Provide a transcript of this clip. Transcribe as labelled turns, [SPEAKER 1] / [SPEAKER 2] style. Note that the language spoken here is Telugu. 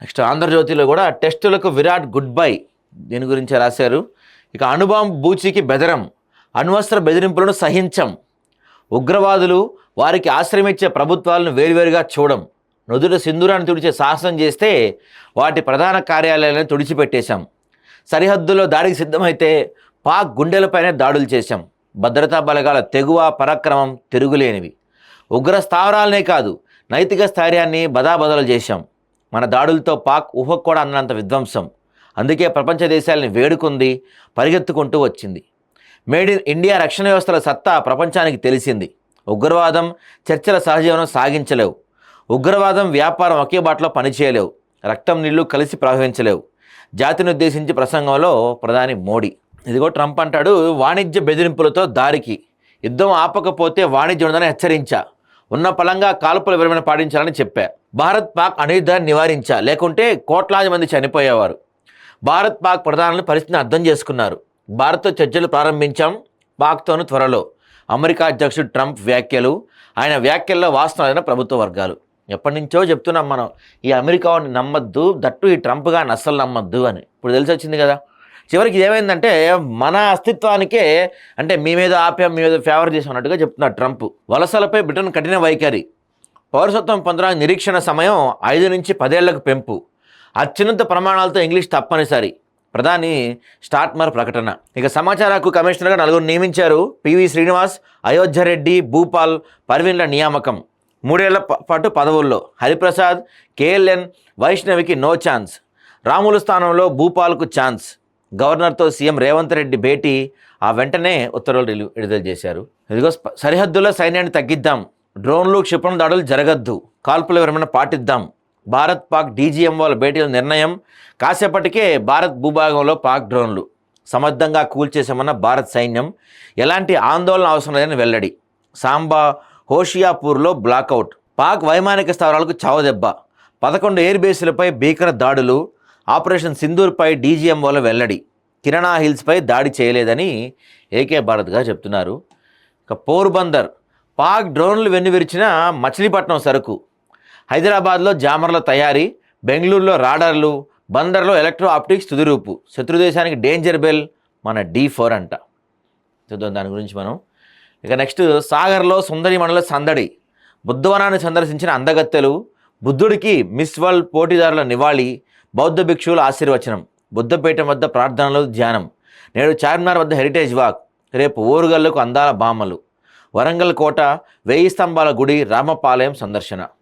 [SPEAKER 1] నెక్స్ట్ ఆంధ్రజ్యోతిలో కూడా టెస్టులకు విరాట్ గుడ్ బై దీని గురించి రాశారు. ఇక అణుబాంబు బూచికి బెదరం, అణ్వస్త్ర బెదిరింపులను సహించం, ఉగ్రవాదులు వారికి ఆశ్రమించే ప్రభుత్వాలను వేరువేరుగా చూడం, నుదుట సింధూరాన్ని తుడిచే సాహసం చేస్తే వాటి ప్రధాన కార్యాలయాలను తుడిచిపెట్టేశాం, సరిహద్దుల్లో దాడికి సిద్ధమైతే పాక్ గుండెలపైనే దాడులు చేశాం, భద్రతా బలగాల తెగువ పరాక్రమం తిరుగులేనివి, ఉగ్ర స్థావరాలనే కాదు నైతిక స్థైర్యాన్ని బదాబదలు చేశాం, మన దాడులతో పాక్ ఊహకు కూడా అన్నంత విధ్వంసం, అందుకే ప్రపంచ దేశాలని వేడుకుంది, పరిగెత్తుకుంటూ వచ్చింది. మేడ్ ఇన్ ఇండియా రక్షణ వ్యవస్థల సత్తా ప్రపంచానికి తెలిసింది. ఉగ్రవాదం చర్చల సహజీవనం సాగించలేవు, ఉగ్రవాదం వ్యాపారం ఒకే బాటలో పనిచేయలేవు, రక్తం నీళ్లు కలిసి ప్రవహించలేవు. జాతిని ఉద్దేశించి ప్రసంగంలో ప్రధాని మోడీ. ఇదిగో ట్రంప్ అంటాడు, వాణిజ్య బెదిరింపులతో దారికి, యుద్ధం ఆపకపోతే వాణిజ్యం ఉందని హెచ్చరించా, ఉన్న పలంగా కాల్పుల విరమణ పాటించాలని చెప్పా, భారత్ పాక్ అణయుద్ధాన్ని నివారించా, లేకుంటే కోట్లాది మంది చనిపోయేవారు. భారత్ పాక్ ప్రధానులు పరిస్థితిని అర్థం చేసుకున్నారు. భారత్తో చర్చలు ప్రారంభించాం, పాక్తోనూ త్వరలో. అమెరికా అధ్యక్షుడు ట్రంప్ వ్యాఖ్యలు, ఆయన వ్యాఖ్యల్లో వాస్తవమైన ప్రభుత్వ వర్గాలు. ఎప్పటి నుంచో చెప్తున్నాం మనం, ఈ అమెరికాని నమ్మద్దు, దట్టు ఈ ట్రంప్ గారిని అస్సలు నమ్మద్దు అని. ఇప్పుడు తెలిసి వచ్చింది కదా. చివరికి ఏమైందంటే మన అస్తిత్వానికే, అంటే మీ మీద ఆప్యాయం, మీ మీద ఫేవర్ చేసినట్టుగా చెప్తున్నాడు ట్రంప్. వలసలపై బ్రిటన్ కఠిన వైఖరి, పౌరసత్వం పొందడానికి నిరీక్షణ సమయం 5 నుంచి 10 ఏళ్లకు పెంపు, అత్యున్నత ప్రమాణాలతో ఇంగ్లీష్ తప్పనిసరి, ప్రధాని స్టార్మర్ ప్రకటన. ఇక సమాచార హక్కు కమిషనర్గా 4 నియమించారు. పివి శ్రీనివాస్, అయోధ్య రెడ్డి, భూపాల్, పర్వీన్ల నియామకం. 3 ఏళ్ల పాటు పదవుల్లో. హరిప్రసాద్, కేఎల్ఎన్, వైష్ణవికి నో ఛాన్స్, రాములు స్థానంలో భూపాల్కు ఛాన్స్. గవర్నర్తో సీఎం రేవంత్ రెడ్డి భేటీ, ఆ వెంటనే ఉత్తర్వులు విడుదల చేశారు. ఇదిగో సరిహద్దుల్లో సైన్యాన్ని తగ్గిద్దాం, డ్రోన్లు క్షిపణి దాడులు జరగద్దు, కాల్పుల విరమణ పాటిద్దాం, భారత్ పాక్ డీజీఎంఓల భేటీల నిర్ణయం, కాసేపటికే భారత్ భూభాగంలో పాక్ డ్రోన్లు సమర్థంగా కూల్చేసామన్న భారత్ సైన్యం, ఎలాంటి ఆందోళన అవసరం లేదని వెల్లడి. సాంబా, హోషియాపూర్లో బ్లాకౌట్, పాక్ వైమానిక స్థావరాలకు చావదెబ్బ, 11 ఎయిర్ బేస్లపై భీకర దాడులు, ఆపరేషన్ సింధూర్పై డీజీఎంఓల వెల్లడి, కిరణా హిల్స్పై దాడి చేయలేదని ఏకే భారత్గా చెప్తున్నారు. ఇక పోర్బందర్, పాక్ డ్రోన్లు వెన్నువిరిచిన మచిలీపట్నం సరుకు, హైదరాబాద్లో జామర్ల తయారీ, బెంగళూరులో రాడార్లు, బందర్లో ఎలక్ట్రో ఆప్టిక్స్ తుదిరూపు, శత్రుదేశానికి డేంజర్ బెల్, మన D4 అంట. చూద్దాం దాని గురించి మనం. ఇక నెక్స్ట్ సాగర్లో సుందరి మండల సందడి, బుద్ధవనాన్ని సందర్శించిన అందగత్తెలు, బుద్ధుడికి మిస్ వరల్డ్ పోటీదారుల నివాళి, బౌద్ధ భిక్షువుల ఆశీర్వచనం, బుద్ధపీఠం వద్ద ప్రార్థనలు ధ్యానం, నేడు చార్మినార్ వద్ద హెరిటేజ్ వాక్, రేపు ఓరుగల్లుకు అందాల బామలు, వరంగల్ కోట, 1000 స్తంభాల గుడి, రామపాలయం సందర్శన.